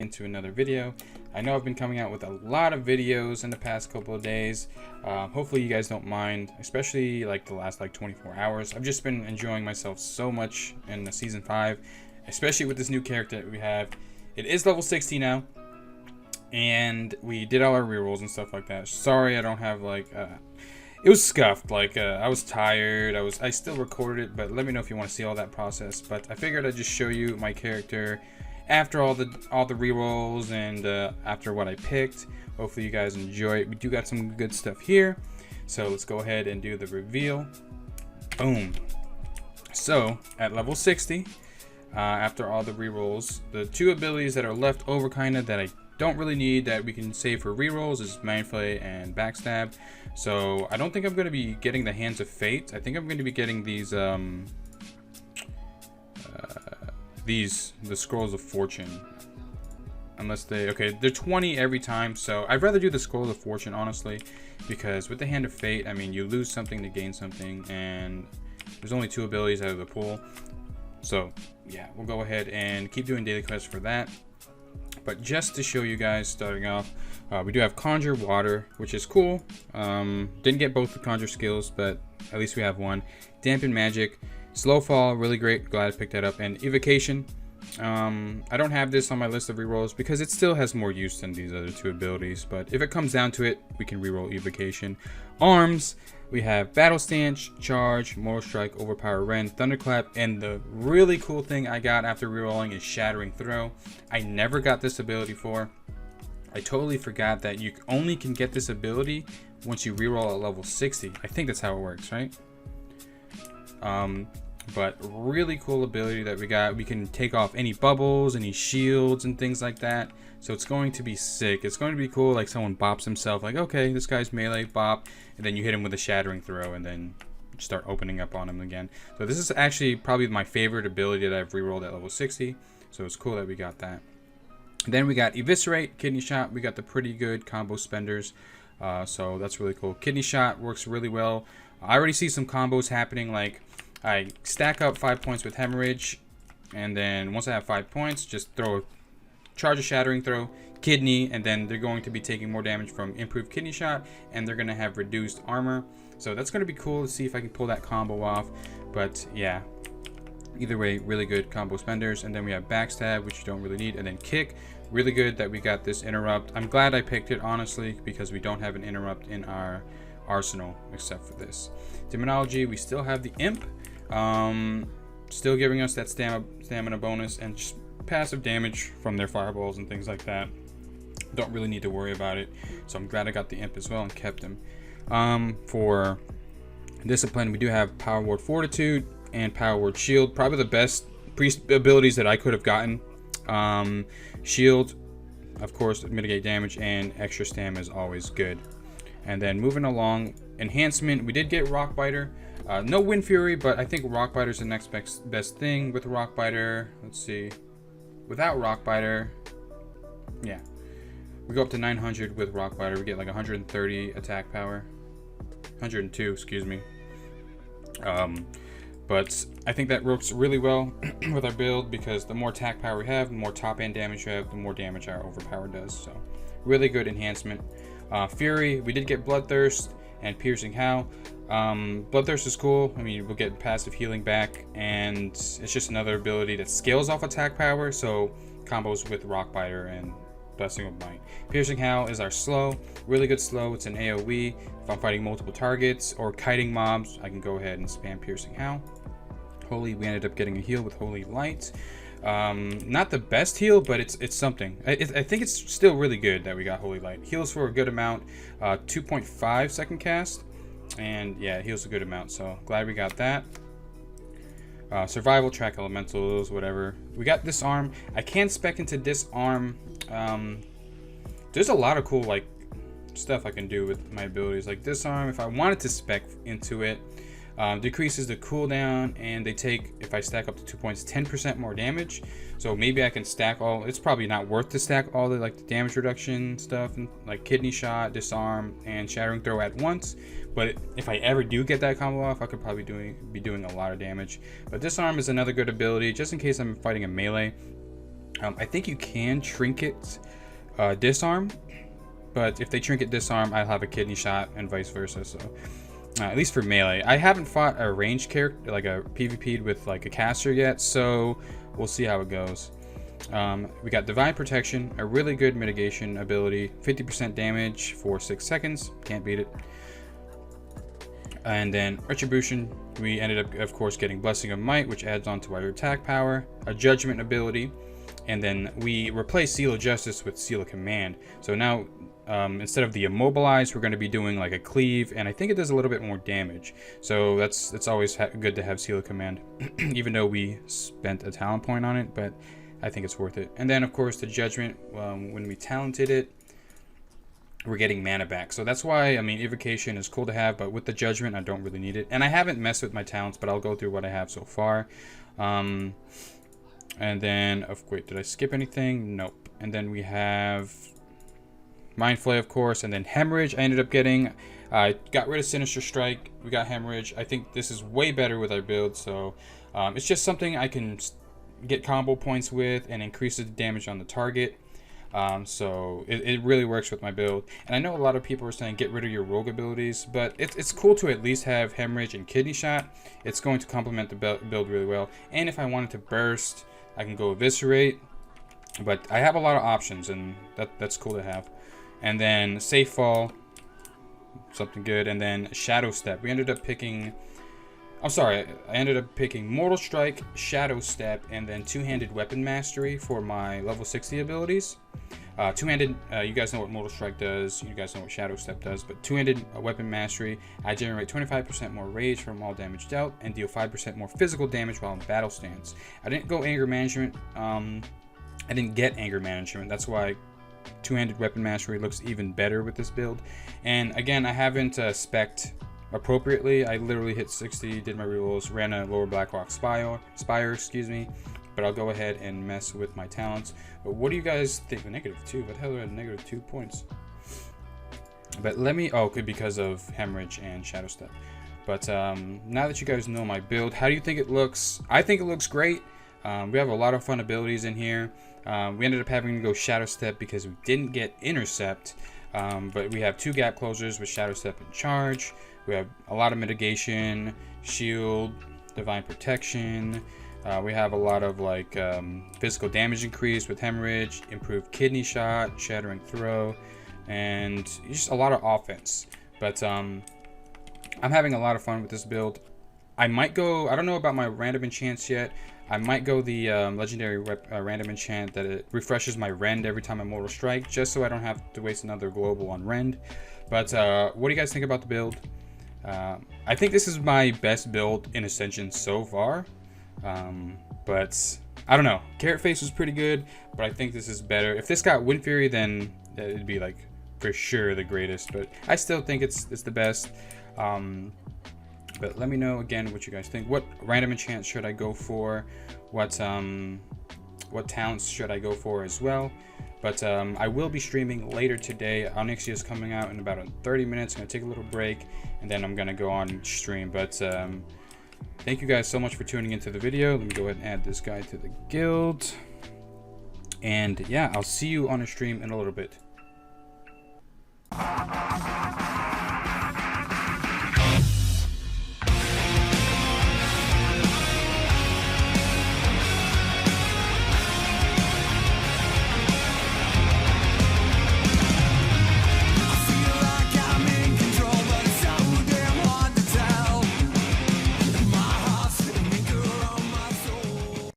Into another video. I know I've been coming out with a lot of videos in the past couple of days. Hopefully you guys don't mind, especially like the last 24 hours. I've just been enjoying myself so much in the season 5, especially with this new character that we have. It is level 60 now, and we did all our rerolls and stuff like that. Sorry I don't have it was scuffed, I was tired. I still recorded it, but let me know if you want to see all that process. But I figured I'd just show you my character after all the rerolls and after what I picked. Hopefully you guys enjoy it. We do got some good stuff here, so let's go ahead and do the reveal. Boom. So at level 60, after all the rerolls, the two abilities that are left over kinda that I don't really need that we can save for rerolls is Mindflay and Backstab. So I don't think I'm going to be getting the Hands of Fate. I think I'm going to be getting these the Scrolls of Fortune, unless they're 20 every time. So I'd rather do the Scrolls of Fortune, honestly, because with the Hand of Fate, I mean, you lose something to gain something, and there's only 2 abilities out of the pool. So yeah, we'll go ahead and keep doing daily quests for that. But just to show you guys, starting off, we do have Conjure Water, which is cool. Didn't get both the Conjure skills, but at least we have one. Dampen Magic, Slow Fall, really great, glad I picked that up. And Evocation, I don't have this on my list of rerolls because it still has more use than these other 2 abilities, but if it comes down to it, we can reroll Evocation. Arms, we have Battle Stance, Charge, Mortal Strike, Overpower Rend, Thunderclap, and the really cool thing I got after rerolling is Shattering Throw. I never got this ability for. I totally forgot that you only can get this ability once you reroll at level 60. I think that's how it works, right? But really cool ability that we got. We can take off any bubbles, any shields, and things like that. So it's going to be sick. It's going to be cool, like someone bops himself, like, okay, this guy's melee, bop, and then you hit him with a Shattering Throw, and then start opening up on him again. So this is actually probably my favorite ability that I've rerolled at level 60. So it's cool that we got that. And then we got Eviscerate, Kidney Shot. We got the pretty good combo spenders. So that's really cool. Kidney Shot works really well. I already see some combos happening, like I stack up 5 points with Hemorrhage, and then once I have 5 points, just charge a Shattering Throw, Kidney, and then they're going to be taking more damage from improved Kidney Shot, and they're going to have reduced armor. So that's going to be cool to see if I can pull that combo off. But yeah, either way, really good combo spenders. And then we have Backstab, which you don't really need, and then Kick. Really good that we got this Interrupt. I'm glad I picked it, honestly, because we don't have an Interrupt in our arsenal except for this. Demonology, we still have the Imp, still giving us that stamina bonus and just passive damage from their fireballs and things like that. Don't really need to worry about it, so I'm glad I got the Imp as well and kept him. For Discipline, we do have Power Word Fortitude and Power Word Shield, probably the best priest abilities that I could have gotten. Shield, of course, mitigate damage, and extra stamina is always good. And then moving along, Enhancement, we did get Rock Biter. No Wind Fury, but I think Rock Biter is the next best thing with Rock Biter. Let's see. Without Rock Biter, yeah, we go up to 900 with Rock Biter. We get like 130 attack power. 102, excuse me. But I think that works really well with our build, because the more attack power we have, the more top end damage we have, the more damage our overpower does. So really good enhancement. Fury, we did get Bloodthirst and Piercing Howl. Bloodthirst is cool. I mean, we'll get passive healing back, and it's just another ability that scales off attack power, so combos with Rock Biter and Blessing of Might. Piercing Howl is our slow, really good slow. It's an AoE. If I'm fighting multiple targets or kiting mobs, I can go ahead and spam Piercing Howl. Holy, we ended up getting a heal with Holy Light. Not the best heal, but it's something. I think it's still really good that we got Holy Light. Heals for a good amount. 2.5 second cast, and yeah, heals a good amount, so glad we got that. Survival, Track Elementals, whatever. We got Disarm. I can't spec into Disarm. There's a lot of cool stuff I can do with my abilities, like Disarm. If I wanted to spec into it, decreases the cooldown, and they take, if I stack up to 2 points, 10% more damage. So maybe I can stack all. It's probably not worth to stack all the the damage reduction stuff, like Kidney Shot, Disarm, and Shattering Throw at once. But if I ever do get that combo off, I could probably be doing a lot of damage. But Disarm is another good ability, just in case I'm fighting a melee. I think you can trinket disarm, but if they trinket disarm, I'll have a kidney shot and vice versa. So at least for melee, I haven't fought a ranged character, like a PvP'd with like a caster yet, so we'll see how it goes. We got Divine Protection, a really good mitigation ability, 50% damage for 6 seconds, can't beat it. And then Retribution, we ended up, of course, getting Blessing of Might, which adds on to our attack power, a Judgment ability, and then we replace Seal of Justice with Seal of Command. So now, instead of the Immobilize, we're going to be doing like a Cleave, and I think it does a little bit more damage. So it's always good to have Seal of Command, even though we spent a talent point on it, but I think it's worth it. And then, of course, the Judgment, when we talented it, we're getting mana back. So that's why, I mean, Evocation is cool to have, but with the Judgment, I don't really need it. And I haven't messed with my talents, but I'll go through what I have so far. And then, wait, did I skip anything? Nope. And then we have Mind Flay, of course, and then Hemorrhage I ended up getting. I got rid of Sinister Strike. We got Hemorrhage. I think this is way better with our build, so it's just something I can get combo points with and increases the damage on the target. So it really works with my build. And I know a lot of people are saying get rid of your rogue abilities, but it's cool to at least have Hemorrhage and Kidney Shot. It's going to complement the build really well. And if I wanted to burst, I can go Eviscerate. But I have a lot of options, and that's cool to have. And then Safe Fall, something good. And then Shadow Step. We ended up picking... I ended up picking Mortal Strike, Shadow Step, and then Two-Handed Weapon Mastery for my level 60 abilities. Two-handed, you guys know what Mortal Strike does, you guys know what Shadow Step does, but Two-Handed Weapon Mastery, I generate 25% more rage from all damage dealt, and deal 5% more physical damage while in battle stance. I didn't go Anger Management, I didn't get Anger Management, that's why Two-Handed Weapon Mastery looks even better with this build. And again, I haven't spec'd appropriately. I literally hit 60, did my rerolls, ran a lower Blackrock Spire, excuse me. But I'll go ahead and mess with my talents. But what do you guys think? -2. What the hell are -2 points? But let me, oh, because of Hemorrhage and Shadow Step. But now that you guys know my build, how do you think it looks? I think it looks great. We have a lot of fun abilities in here. We ended up having to go Shadow Step because we didn't get Intercept. But we have 2 gap closers with Shadow Step and Charge. We have a lot of mitigation, shield, divine protection. We have a lot of like physical damage increase with Hemorrhage, improved kidney shot, shattering throw, and just a lot of offense. But I'm having a lot of fun with this build. I might go, I don't know about my random enchants yet. I might go the legendary random enchant that it refreshes my rend every time I Mortal Strike, just so I don't have to waste another global on rend. But what do you guys think about the build? I think this is my best build in Ascension so far, but I don't know. Carrot Face was pretty good, but I think this is better. If this got Wind Fury, then it'd be like for sure the greatest, but I still think it's the best. But let me know again what you guys think. What random enchants should I go for? What talents should I go for as well? But I will be streaming later today. Onyxia is coming out in about 30 minutes. I'm going to take a little break, and then I'm going to go on stream. But thank you guys so much for tuning into the video. Let me go ahead and add this guy to the guild. And yeah, I'll see you on a stream in a little bit.